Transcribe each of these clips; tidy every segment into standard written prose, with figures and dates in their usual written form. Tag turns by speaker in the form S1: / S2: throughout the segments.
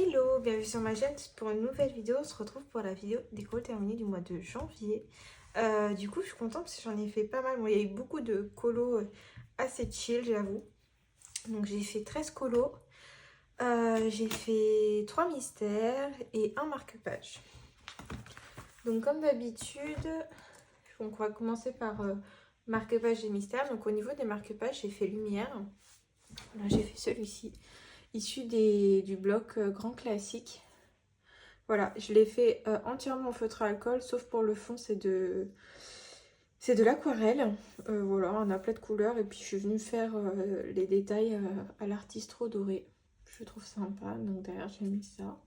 S1: Hello, bienvenue sur ma chaîne pour une nouvelle vidéo. On se retrouve pour la vidéo déco terminée du mois de janvier. Du coup, je suis contente parce que j'en ai fait pas mal. Bon, il y a eu beaucoup de colos assez chill, j'avoue. Donc, j'ai fait 13 colos. J'ai fait 3 mystères et un marque-page. Donc, comme d'habitude, on va commencer par marque-page et mystères. Donc, au niveau des marque-pages, j'ai fait lumière. Là, j'ai fait celui-ci, issu du bloc grand classique. Voilà, je l'ai fait entièrement en feutre à alcool, sauf pour le fond, c'est de l'aquarelle. Voilà, un aplat de couleurs. Et puis, je suis venue faire les détails à l'artistro doré. Je trouve sympa. Donc, derrière, j'ai mis ça.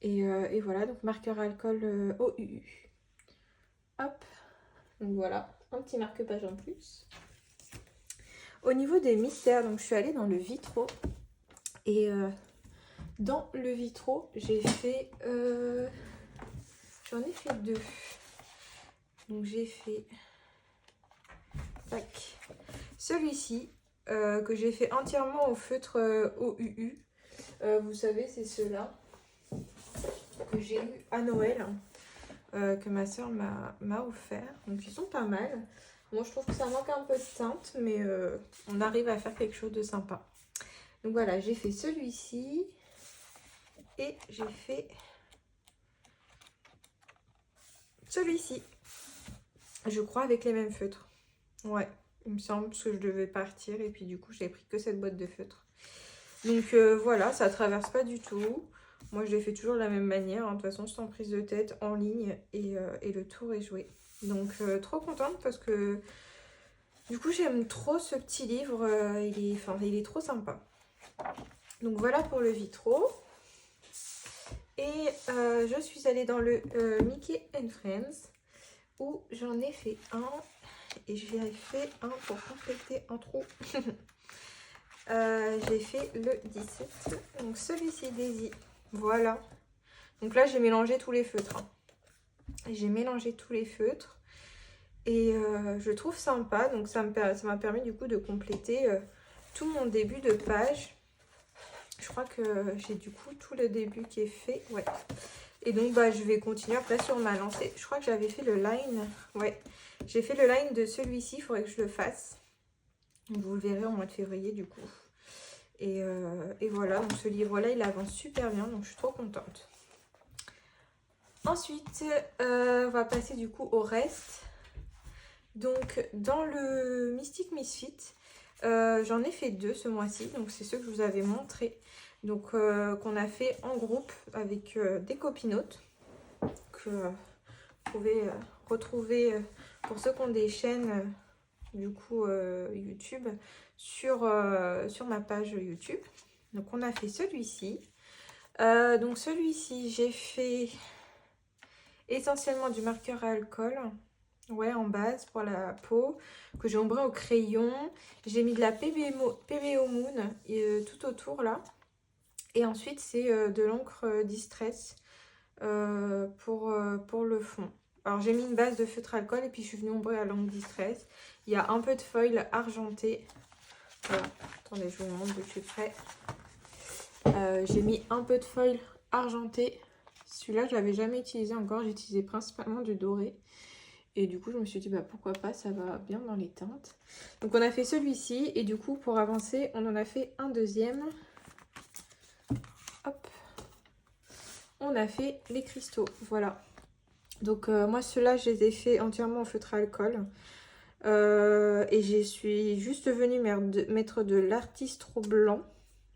S1: Et voilà, donc marqueur alcool OUU. Hop. Donc, voilà, un petit marque-page en plus. Au niveau des mystères, donc, je suis allée dans le vitraux. Et dans le vitraux, j'ai fait... j'en ai fait 2. Donc j'ai fait tac, celui-ci que j'ai fait entièrement au feutre OUU. Vous savez, c'est ceux-là que j'ai eu à Noël, que ma soeur m'a offert. Donc ils sont pas mal. Moi je trouve que ça manque un peu de teinte, mais on arrive à faire quelque chose de sympa. Donc voilà, j'ai fait celui-ci et j'ai fait celui-ci. Je crois avec les mêmes feutres. Ouais, il me semble, parce que je devais partir et puis du coup j'ai pris que cette boîte de feutre. Donc voilà, ça traverse pas du tout. Moi je l'ai fait toujours de la même manière, hein. De toute façon sans prise de tête, en ligne et le tour est joué. Donc trop contente parce que du coup j'aime trop ce petit livre, il est trop sympa. Donc voilà pour le vitraux. Et je suis allée dans le Mickey & Friends où j'en ai fait un. Et j'ai fait un pour compléter un trou. J'ai fait le 17. Donc celui-ci, Daisy. Voilà. Donc là, j'ai mélangé tous les feutres. Hein. J'ai mélangé tous les feutres. Et je trouve sympa. Donc ça m'a permis du coup de compléter tout mon début de page. Je crois que j'ai du coup tout le début qui est fait. Ouais. Et donc bah, je vais continuer après sur ma lancée. Je crois que j'avais fait le line. Ouais. J'ai fait le line de celui-ci, il faudrait que je le fasse. Donc vous le verrez au mois de février du coup. Et voilà, donc ce livre-là, il avance super bien, donc je suis trop contente. Ensuite, on va passer du coup au reste. Donc dans le Mystic Misfit, j'en ai fait 2 ce mois-ci, donc c'est ceux que je vous avais montré. Donc qu'on a fait en groupe avec des copinotes que vous pouvez retrouver pour ceux qui ont des chaînes du coup YouTube sur ma page YouTube. Donc on a fait celui-ci. Donc celui-ci j'ai fait essentiellement du marqueur à alcool. Ouais, en base pour la peau, que j'ai ombré au crayon. J'ai mis de la PBO Moon tout autour là. Et ensuite c'est de l'encre Distress pour le fond. Alors j'ai mis une base de feutre alcool et puis je suis venue ombrer à l'encre Distress. Il y a un peu de foil argenté. Voilà. Attendez, je vous montre de plus près. J'ai mis un peu de foil argenté. Celui-là, je l'avais jamais utilisé encore. J'ai utilisé principalement du doré. Et du coup, je me suis dit, bah, pourquoi pas, ça va bien dans les teintes. Donc, on a fait celui-ci. Et du coup, pour avancer, on en a fait un deuxième. Hop. On a fait les cristaux. Voilà. Donc, moi, ceux-là, je les ai fait entièrement en feutre à alcool. Et je suis juste venue mettre de l'artistro blanc.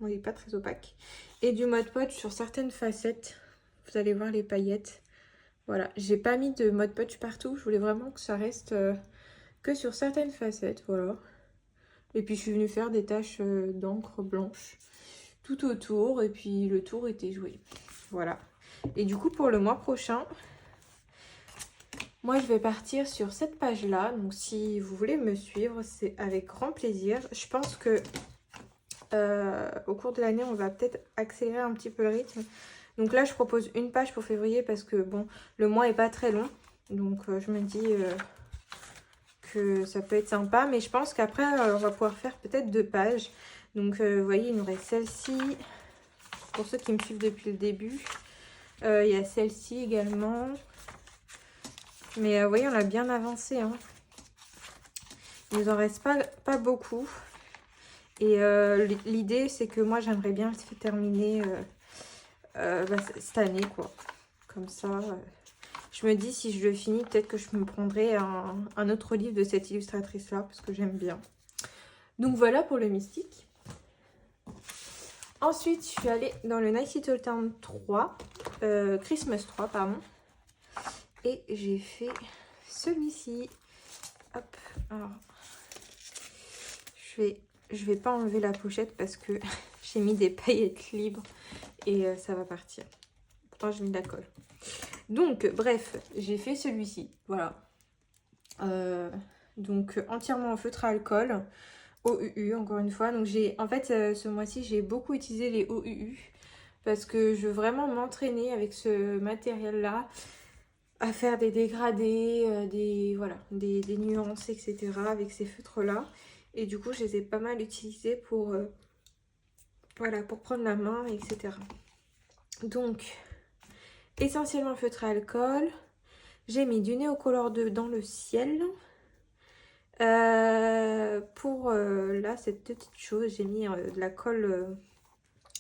S1: Oui, pas très opaque. Et du Mod Podge sur certaines facettes. Vous allez voir les paillettes. Voilà, j'ai pas mis de Mod Podge partout. Je voulais vraiment que ça reste que sur certaines facettes. Voilà. Et puis je suis venue faire des taches d'encre blanche tout autour. Et puis le tour était joué. Voilà. Et du coup, pour le mois prochain, moi je vais partir sur cette page-là. Donc si vous voulez me suivre, c'est avec grand plaisir. Je pense que au cours de l'année, on va peut-être accélérer un petit peu le rythme. Donc là, je propose une page pour février parce que bon, le mois est pas très long. Donc je me dis que ça peut être sympa. Mais je pense qu'après, on va pouvoir faire peut-être 2 pages. Donc vous voyez, il nous reste celle-ci. pour ceux qui me suivent depuis le début. Il y a celle-ci également. Mais vous voyez, on a bien avancé. Hein. Il nous en reste pas beaucoup. Et l'idée, c'est que moi, j'aimerais bien le terminer cette année, quoi. Comme ça, je me dis, si je le finis, peut-être que je me prendrai un autre livre de cette illustratrice-là, parce que j'aime bien. Donc voilà pour le mystique. Ensuite, je suis allée dans le Nice Little Town 3, Christmas 3, pardon. Et j'ai fait celui-ci. Hop, alors, je vais pas enlever la pochette parce que j'ai mis des paillettes libres et ça va partir. Pourtant, j'ai mis de la colle. Donc, bref, j'ai fait celui-ci. Voilà. Donc, entièrement en feutre à alcool. OUU, encore une fois. Donc, en fait, ce mois-ci, j'ai beaucoup utilisé les OUU parce que je veux vraiment m'entraîner avec ce matériel-là à faire des dégradés, voilà, des nuances, etc. avec ces feutres-là. Et du coup, je les ai pas mal utilisés pour, voilà, pour prendre la main, etc. Donc, essentiellement feutre à alcool. J'ai mis du Neocolor 2 dans le ciel. Pour là, cette petite chose, j'ai mis de la colle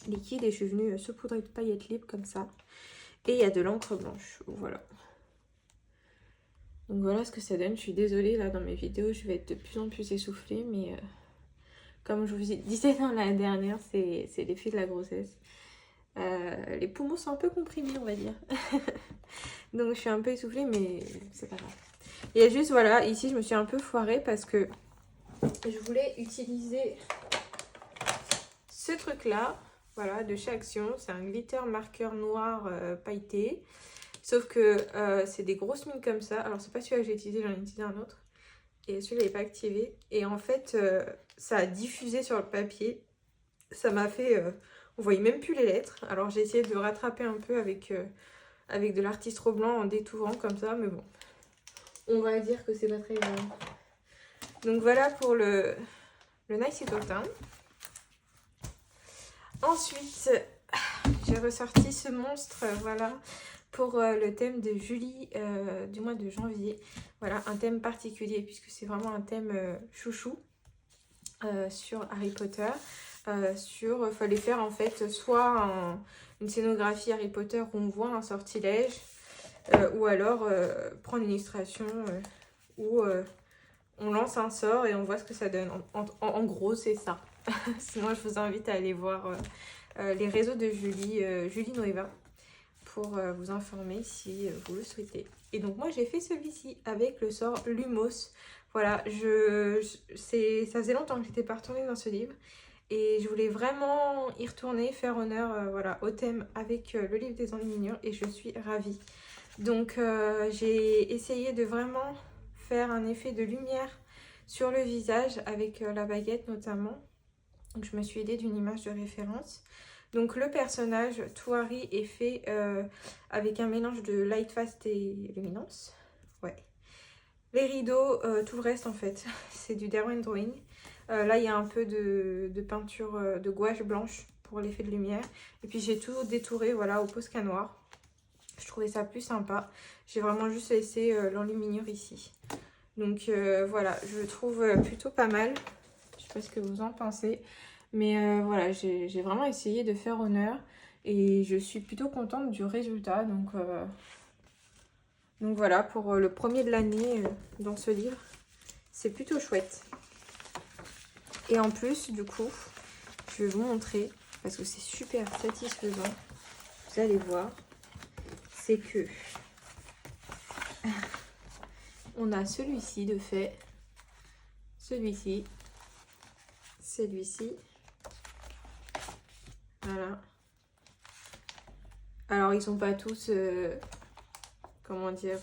S1: liquide et je suis venue saupoudrer de paillettes libres comme ça. Et il y a de l'encre blanche. Voilà. Donc voilà ce que ça donne. Je suis désolée, là dans mes vidéos, je vais être de plus en plus essoufflée. Mais comme je vous disais dans la dernière, c'est l'effet de la grossesse. Les poumons sont un peu comprimés, on va dire. Donc je suis un peu essoufflée, mais c'est pas grave. Il y a juste, voilà, ici je me suis un peu foirée parce que je voulais utiliser ce truc-là. Voilà, de chez Action. C'est un glitter marqueur noir pailleté. Sauf que c'est des grosses mines comme ça. Alors, c'est pas celui-là que j'ai utilisé, j'en ai utilisé un autre. Et celui-là n'est pas activé. Et en fait, ça a diffusé sur le papier. Ça m'a fait... on voyait même plus les lettres. Alors, j'ai essayé de rattraper un peu avec de l'artistro blanc en détourant comme ça. Mais bon, on va dire que c'est pas très grave. Donc, voilà pour le Nice Little Town. Ensuite, j'ai ressorti ce monstre, voilà, pour le thème de Julie du mois de janvier. Voilà, un thème particulier puisque c'est vraiment un thème chouchou sur Harry Potter. Fallait faire en fait soit une scénographie Harry Potter où on voit un sortilège ou alors prendre une illustration où on lance un sort et on voit ce que ça donne. En gros, c'est ça. Sinon, je vous invite à aller voir les réseaux de Julie Nueva pour vous informer si vous le souhaitez. Et donc, moi, j'ai fait celui-ci avec le sort Lumos. Voilà, ça faisait longtemps que j'étais pas retournée dans ce livre. Et je voulais vraiment y retourner, faire honneur voilà, au thème avec le livre des enluminures. Et je suis ravie. Donc, j'ai essayé de vraiment faire un effet de lumière sur le visage avec la baguette notamment. Donc je me suis aidée d'une image de référence. Donc le personnage, Touari, est fait avec un mélange de light fast et luminance. Ouais. Les rideaux, tout le reste en fait, c'est du Derwent Drawing. Là il y a un peu de peinture de gouache blanche pour l'effet de lumière. Et puis j'ai tout détouré voilà, au Posca noir. Je trouvais ça plus sympa. J'ai vraiment juste laissé l'enluminure ici. Donc voilà, je le trouve plutôt pas mal. Je sais pas ce que vous en pensez. Mais voilà, j'ai vraiment essayé de faire honneur. Et je suis plutôt contente du résultat. Donc voilà, pour le premier de l'année dans ce livre, c'est plutôt chouette. Et en plus, du coup, je vais vous montrer, parce que c'est super satisfaisant. Vous allez voir, c'est que on a celui-ci de fait, celui-ci, celui-ci. Voilà. Alors, ils sont pas tous, comment dire,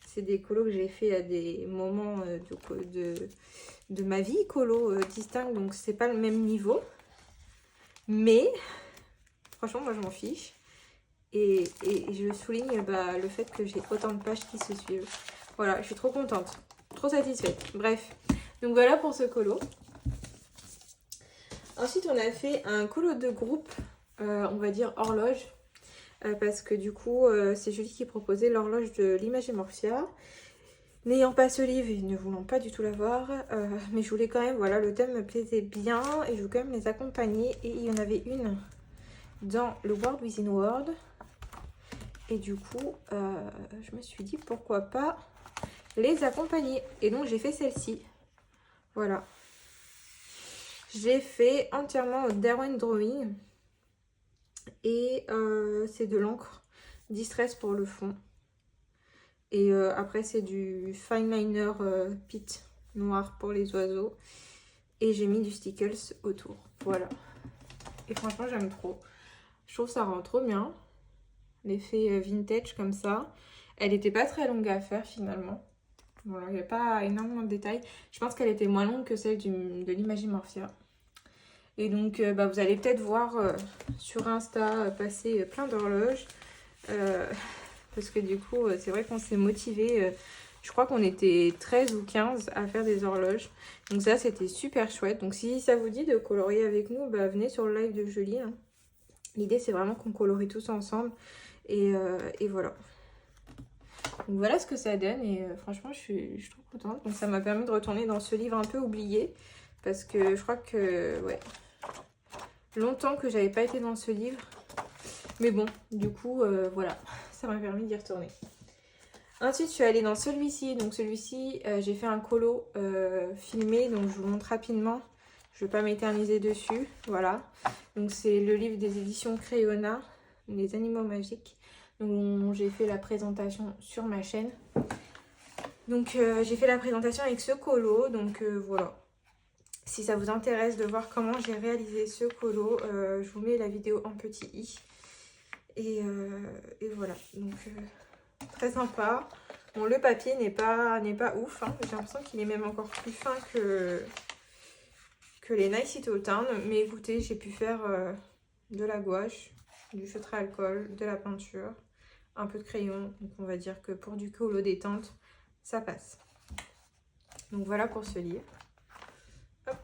S1: c'est des colos que j'ai fait à des moments de ma vie colo distincts, donc c'est pas le même niveau. Mais, franchement, moi je m'en fiche. Et je souligne le fait que j'ai autant de pages qui se suivent. Voilà, je suis trop contente, trop satisfaite. Bref, donc voilà pour ce colo. Ensuite, on a fait un colo de groupe on va dire horloge. Parce que du coup, c'est Julie qui proposait l'horloge de l'Image Morphia. N'ayant pas ce livre et ne voulant pas du tout l'avoir, mais je voulais quand même, voilà, le thème me plaisait bien et je voulais quand même les accompagner. Et il y en avait une dans le World Within World. Et du coup, je me suis dit pourquoi pas les accompagner. Et donc j'ai fait celle-ci. Voilà. J'ai fait entièrement au Derwent Drawing. Et c'est de l'encre Distress pour le fond. Et après c'est du fine liner pit noir pour les oiseaux. Et j'ai mis du stickles autour. Voilà. Et franchement j'aime trop. Je trouve ça rend trop bien. L'effet vintage comme ça. Elle n'était pas très longue à faire finalement. Voilà, il n'y a pas énormément de détails. Je pense qu'elle était moins longue que celle de l'Imagimorphia. Et donc vous allez peut-être voir sur Insta passer plein d'horloges. Parce que du coup, c'est vrai qu'on s'est motivé. Je crois qu'on était 13 ou 15 à faire des horloges. Donc ça, c'était super chouette. Donc si ça vous dit de colorier avec nous, venez sur le live de Julie. Hein. L'idée, c'est vraiment qu'on colorie tous ensemble. Et voilà. Donc voilà ce que ça donne. Et franchement, je suis trop contente. Donc ça m'a permis de retourner dans ce livre un peu oublié. Parce que je crois que, ouais, longtemps que j'avais pas été dans ce livre. Mais bon, du coup, voilà. Ça m'a permis d'y retourner. Ensuite, je suis allée dans celui-ci. Donc celui-ci, j'ai fait un colo filmé. Donc je vous montre rapidement. Je ne vais pas m'éterniser dessus. Voilà. Donc c'est le livre des éditions Crayonna, Les Animaux Magiques. Donc j'ai fait la présentation sur ma chaîne. Donc j'ai fait la présentation avec ce colo. Donc voilà. Si ça vous intéresse de voir comment j'ai réalisé ce colo, je vous mets la vidéo en petit i. Et voilà. Donc très sympa. Bon, le papier n'est pas ouf. Hein. J'ai l'impression qu'il est même encore plus fin que les Nice It All Town. Mais écoutez, j'ai pu faire de la gouache, du feutre à alcool, de la peinture, un peu de crayon. Donc on va dire que pour du colo détente, ça passe. Donc voilà pour ce livre. Hop.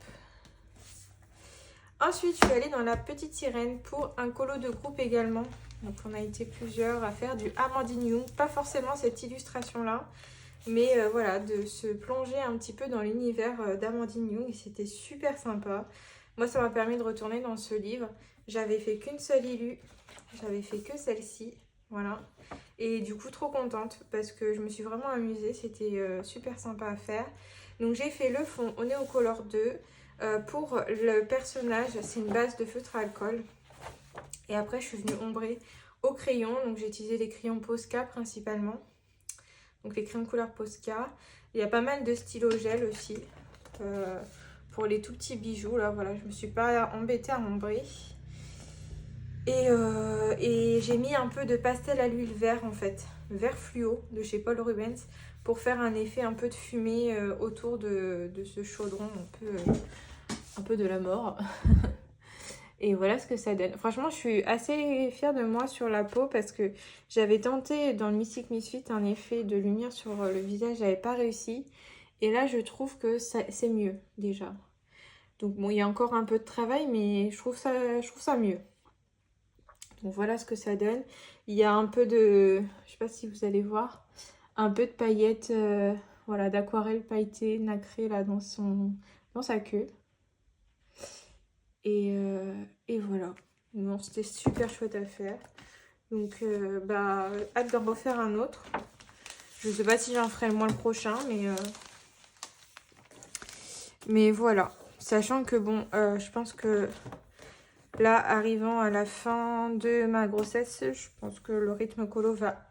S1: Ensuite, je suis allée dans la Petite Sirène pour un colo de groupe également. Donc on a été plusieurs à faire du Amandine Young. Pas forcément cette illustration-là, mais voilà, de se plonger un petit peu dans l'univers d'Amandine Young. Et c'était super sympa. Moi, ça m'a permis de retourner dans ce livre. J'avais fait qu'une seule illu. J'avais fait que celle-ci. Voilà. Et du coup, trop contente parce que je me suis vraiment amusée. C'était super sympa à faire. Donc j'ai fait le fond au Neocolor 2. Pour le personnage, c'est une base de feutre à alcool. Et après, je suis venue ombrer au crayon. Donc j'ai utilisé les crayons Posca principalement. Donc les crayons couleur Posca. Il y a pas mal de stylos gel aussi. Pour les tout petits bijoux. Là, voilà, je ne me suis pas embêtée à ombrer. Et j'ai mis un peu de pastel à l'huile vert en fait. Vert fluo de chez Paul Rubens. Pour faire un effet un peu de fumée autour de ce chaudron un peu de la mort. Et voilà ce que ça donne. Franchement, je suis assez fière de moi sur la peau parce que j'avais tenté dans le Mystic Misfit un effet de lumière sur le visage. J'avais pas réussi. Et là, je trouve que c'est mieux déjà. Donc bon, il y a encore un peu de travail, mais je trouve ça mieux. Donc voilà ce que ça donne. Il y a un peu de, je sais pas si vous allez voir, un peu de paillettes, voilà, d'aquarelle pailletée, nacrée là dans sa queue. Et voilà. Bon, c'était super chouette à faire. Donc hâte d'en refaire un autre. Je sais pas si j'en ferai le mois le prochain, mais voilà. Sachant que bon, je pense que là, arrivant à la fin de ma grossesse, je pense que le rythme colo va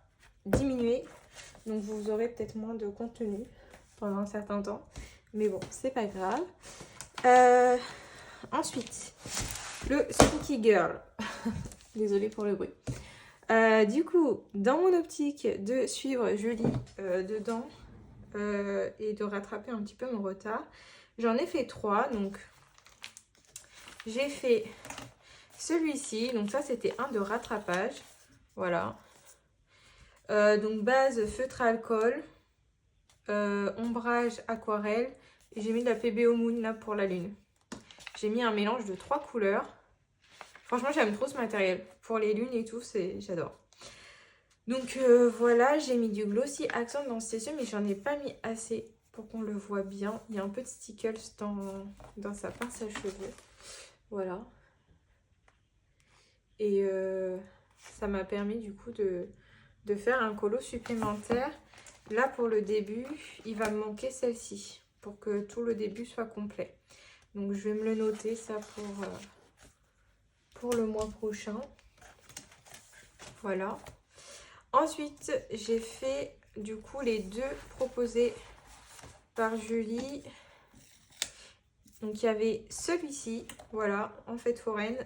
S1: diminuer. Donc vous aurez peut-être moins de contenu pendant un certain temps. Mais bon, c'est pas grave. Ensuite, le Spooky Girl. Désolée pour le bruit. Du coup, dans mon optique de suivre Julie dedans et de rattraper un petit peu mon retard, j'en ai fait 3. Donc, j'ai fait celui-ci. Donc ça, c'était un de rattrapage. Voilà. Donc base feutre à alcool, ombrage aquarelle. Et j'ai mis de la PBO Moon là pour la lune. J'ai mis un mélange de 3 couleurs. Franchement, j'aime trop ce matériel. Pour les lunes et tout, j'adore. Donc voilà, j'ai mis du Glossy Accent dans ces yeux, mais j'en ai pas mis assez pour qu'on le voit bien. Il y a un peu de stickles dans sa pince à cheveux. Voilà. Et ça m'a permis du coup de faire un colo supplémentaire. Là, pour le début, il va me manquer celle-ci pour que tout le début soit complet. Donc, je vais me le noter ça pour le mois prochain. Voilà. Ensuite, j'ai fait du coup les deux proposés par Julie. Donc, il y avait celui-ci, voilà, en fête foraine.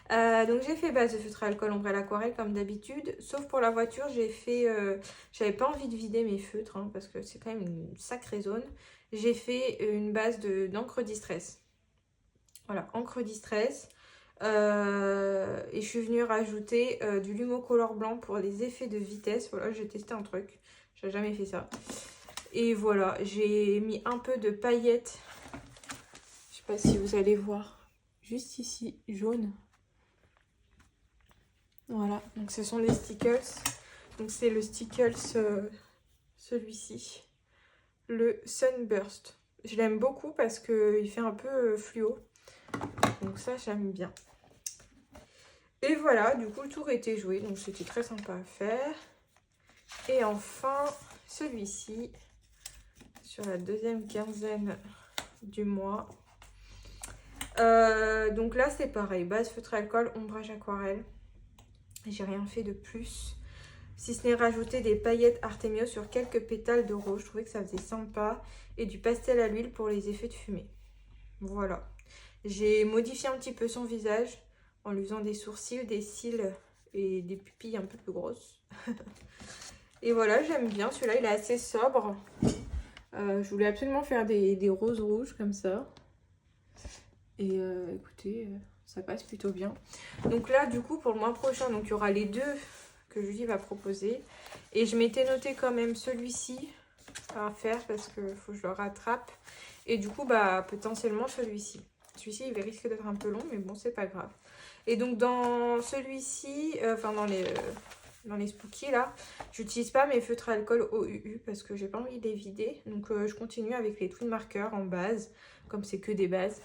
S1: Donc j'ai fait base de feutre à alcool, ombre à l'aquarelle comme d'habitude, sauf pour la voiture, j'avais pas envie de vider mes feutres hein, parce que c'est quand même une sacrée zone. J'ai fait une base d'encre distress. Voilà, encre distress. Et je suis venue rajouter du Lumocolor blanc pour les effets de vitesse. Voilà, j'ai testé un truc, j'ai jamais fait ça. Et voilà, j'ai mis un peu de paillettes. Je sais pas si vous allez voir, juste ici, jaune. Voilà, donc ce sont des stickers. Donc c'est le stickers, celui-ci, le Sunburst. Je l'aime beaucoup parce qu'il fait un peu fluo. Donc ça, j'aime bien. Et voilà, du coup, le tour était joué. Donc c'était très sympa à faire. Et enfin, celui-ci, sur la deuxième quinzaine du mois. Donc là, c'est pareil. Base feutre alcool, ombrage aquarelle. J'ai rien fait de plus, si ce n'est rajouter des paillettes Artemio sur quelques pétales de rose. Je trouvais que ça faisait sympa. Et du pastel à l'huile pour les effets de fumée. Voilà. J'ai modifié un petit peu son visage en lui faisant des sourcils, des cils et des pupilles un peu plus grosses. Et voilà, j'aime bien. Celui-là, il est assez sobre. Je voulais absolument faire des roses rouges comme ça. Et écoutez, ça passe plutôt bien. Donc là, du coup, pour le mois prochain, donc il y aura les deux que Julie va proposer. Et je m'étais noté quand même celui-ci à faire parce qu'il faut que je le rattrape. Et du coup, bah potentiellement celui-ci. Celui-ci, il risque d'être un peu long, mais bon, c'est pas grave. Et donc dans celui-ci, enfin dans les spookies là, j'utilise pas mes feutres à alcool OUU parce que j'ai pas envie de les vider. Donc je continue avec les twin markers en base, comme c'est que des bases.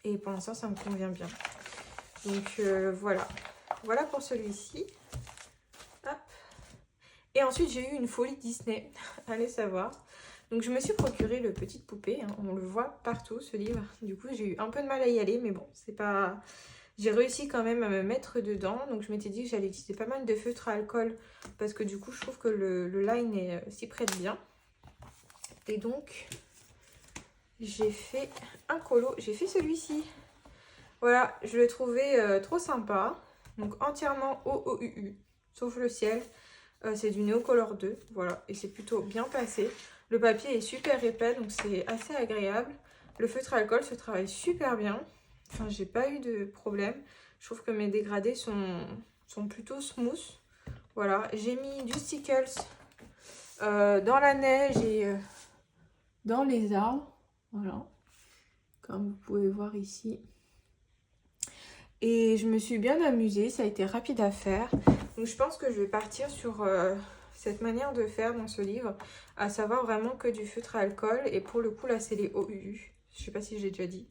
S1: Et pour l'instant, ça me convient bien. Donc voilà. Voilà pour celui-ci. Et ensuite, j'ai eu une folie Disney. Allez savoir. Donc je me suis procuré le Petite Poupée. Hein. On le voit partout, ce livre. Du coup, j'ai eu un peu de mal à y aller. Mais bon, c'est pas... J'ai réussi quand même à me mettre dedans. Donc je m'étais dit que j'allais utiliser pas mal de feutres à alcool. Parce que du coup, je trouve que le line s'y prête bien. Et donc, j'ai fait un colo. J'ai fait celui-ci. Voilà, je le trouvais trop sympa. Donc entièrement OOUU, sauf le ciel. C'est du Neocolor 2, voilà. Et c'est plutôt bien passé. Le papier est super épais, donc c'est assez agréable. Le feutre à alcool se travaille super bien. Enfin, j'ai pas eu de problème. Je trouve que mes dégradés sont plutôt smooth. Voilà, j'ai mis du stickers dans la neige et dans les arbres. Voilà, comme vous pouvez voir ici. Et je me suis bien amusée, ça a été rapide à faire. Donc je pense que je vais partir sur cette manière de faire dans ce livre, à savoir vraiment que du feutre à alcool. Et pour le coup là c'est les OUU, je sais pas si j'ai déjà dit.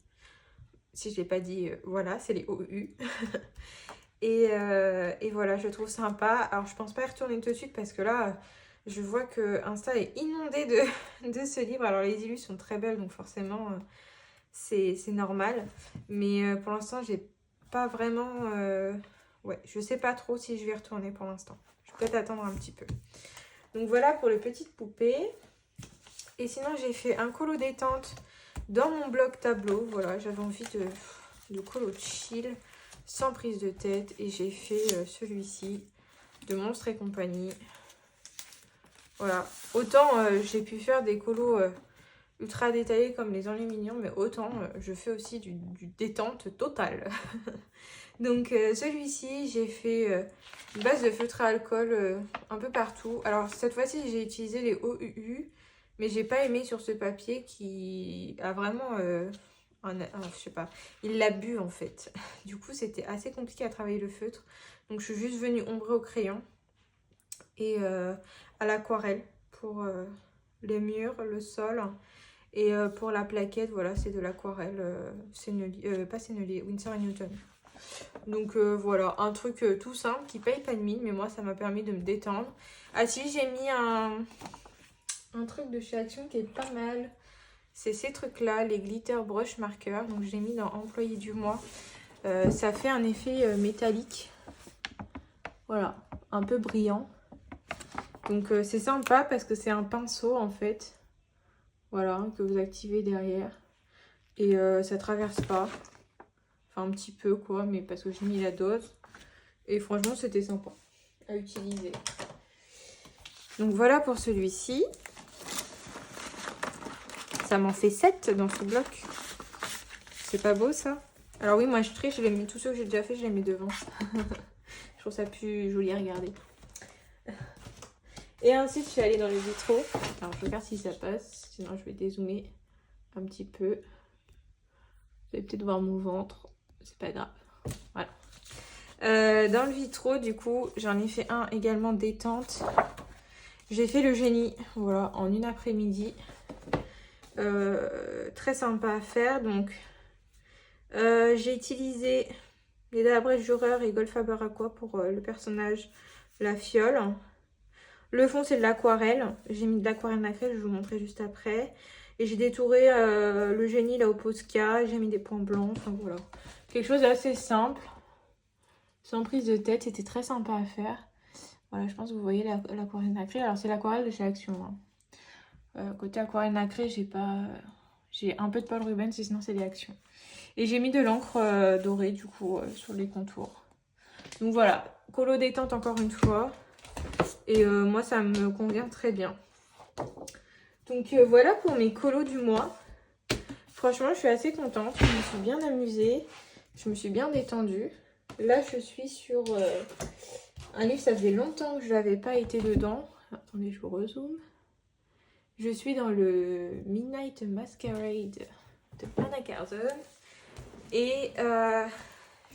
S1: Si je l'ai pas dit, voilà, c'est les OUU. et voilà, je trouve sympa. Alors je pense pas y retourner tout de suite parce que là, je vois que Insta est inondé de ce livre. Alors les illustrations sont très belles, donc forcément c'est normal. Mais pour l'instant j'ai pas vraiment... Ouais, je sais pas trop si je vais retourner pour l'instant. Je vais peut-être attendre un petit peu. Donc voilà pour les petites poupées. Et sinon, j'ai fait un colo détente dans mon bloc tableau. Voilà, j'avais envie de colo chill, sans prise de tête. Et j'ai fait celui-ci de Monstres et compagnie. Voilà. Autant j'ai pu faire des colos ultra détaillés comme les enluminures, mais autant je fais aussi du détente totale. Donc celui-ci, j'ai fait une base de feutre à alcool un peu partout. Alors cette fois-ci, j'ai utilisé les OUU, mais j'ai pas aimé sur ce papier qui a vraiment je sais pas, il l'a bu en fait. Du coup, c'était assez compliqué à travailler le feutre. Donc, je suis juste venue ombrer au crayon et à l'aquarelle pour les murs, le sol. Et pour la plaquette, voilà, c'est de l'aquarelle, pas Sennelier, Winsor & Newton. Donc voilà, un truc tout simple qui paye pas de mine, mais moi ça m'a permis de me détendre. Ah si, j'ai mis un truc de chez Action qui est pas mal. C'est ces trucs-là, les glitter brush marker. Donc j'ai mis dans employé du mois. Ça fait un effet métallique. Voilà, un peu brillant. Donc c'est sympa parce que c'est un pinceau en fait. Voilà, que vous activez derrière. Et ça traverse pas. Enfin un petit peu quoi, mais parce que j'ai mis la dose. Et franchement c'était sympa à utiliser. Donc voilà pour celui-ci. Ça m'en fait 7 dans ce bloc. C'est pas beau ça? Alors oui, moi je triche, je les mets, tous ceux que j'ai déjà fait, je les mets devant. Je trouve ça plus joli à regarder. Et ensuite je suis allée dans les vitraux. Alors je regarde si ça passe, sinon je vais dézoomer un petit peu. Vous allez peut-être voir mon ventre, c'est pas grave. Voilà. Dans le vitraux, du coup, j'en ai fait un également détente. J'ai fait le génie, voilà, en une après-midi. Très sympa à faire. Donc, j'ai utilisé les Dabrèche Jureur et Goldfaber Aqua pour le personnage, la fiole. Le fond, c'est de l'aquarelle. J'ai mis de l'aquarelle nacrée, je vais vous montrer juste après. Et j'ai détouré le génie là au Posca. J'ai mis des points blancs. Enfin voilà. Quelque chose d'assez simple. Sans prise de tête. C'était très sympa à faire. Voilà, je pense que vous voyez l'aquarelle nacrée. Alors, c'est l'aquarelle de chez Action. Hein. Côté aquarelle nacrée, j'ai pas. J'ai un peu de Paul Rubens, et sinon, c'est des Actions. Et j'ai mis de l'encre dorée, du coup, sur les contours. Donc voilà. Colo détente encore une fois. Et moi, ça me convient très bien. Donc voilà pour mes colos du mois. Franchement, je suis assez contente. Je me suis bien amusée. Je me suis bien détendue. Là, je suis sur un livre. Ça faisait longtemps que je n'avais pas été dedans. Attendez, je vous rezoome. Je suis dans le Midnight Masquerade de Anna Garden. Et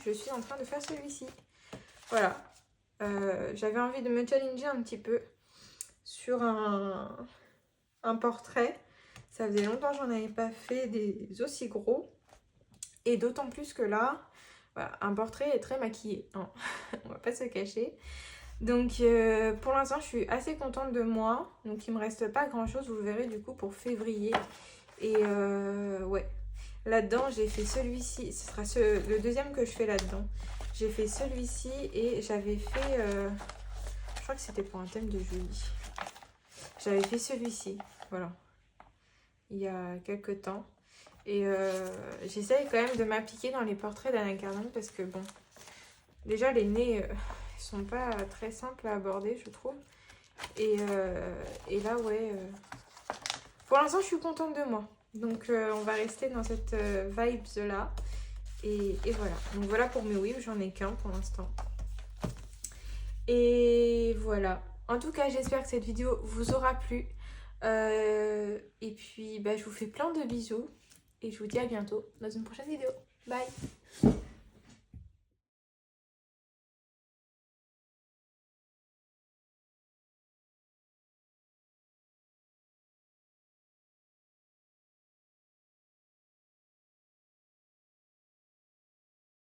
S1: je suis en train de faire celui-ci. Voilà. J'avais envie de me challenger un petit peu sur un portrait. Ça faisait longtemps que j'en avais pas fait des aussi gros. Et d'autant plus que là, voilà, un portrait est très maquillé. Hein. On va pas se cacher. Donc pour l'instant, je suis assez contente de moi. Donc il me reste pas grand chose, vous verrez du coup pour février. Et ouais. Là-dedans, j'ai fait celui-ci. Ce sera le deuxième que je fais là-dedans. J'ai fait celui-ci et j'avais fait... je crois que c'était pour un thème de Julie. J'avais fait celui-ci, voilà, il y a quelques temps. Et j'essaye quand même de m'appliquer dans les portraits d'Anna Garden parce que bon, déjà les nez sont pas très simples à aborder, je trouve. Et là, ouais, pour l'instant, je suis contente de moi. Donc, on va rester dans cette vibes-là. Et voilà. Donc, voilà pour mes whips, j'en ai qu'un pour l'instant. Et voilà. En tout cas, j'espère que cette vidéo vous aura plu. Et puis, bah, je vous fais plein de bisous. Et je vous dis à bientôt dans une prochaine vidéo. Bye!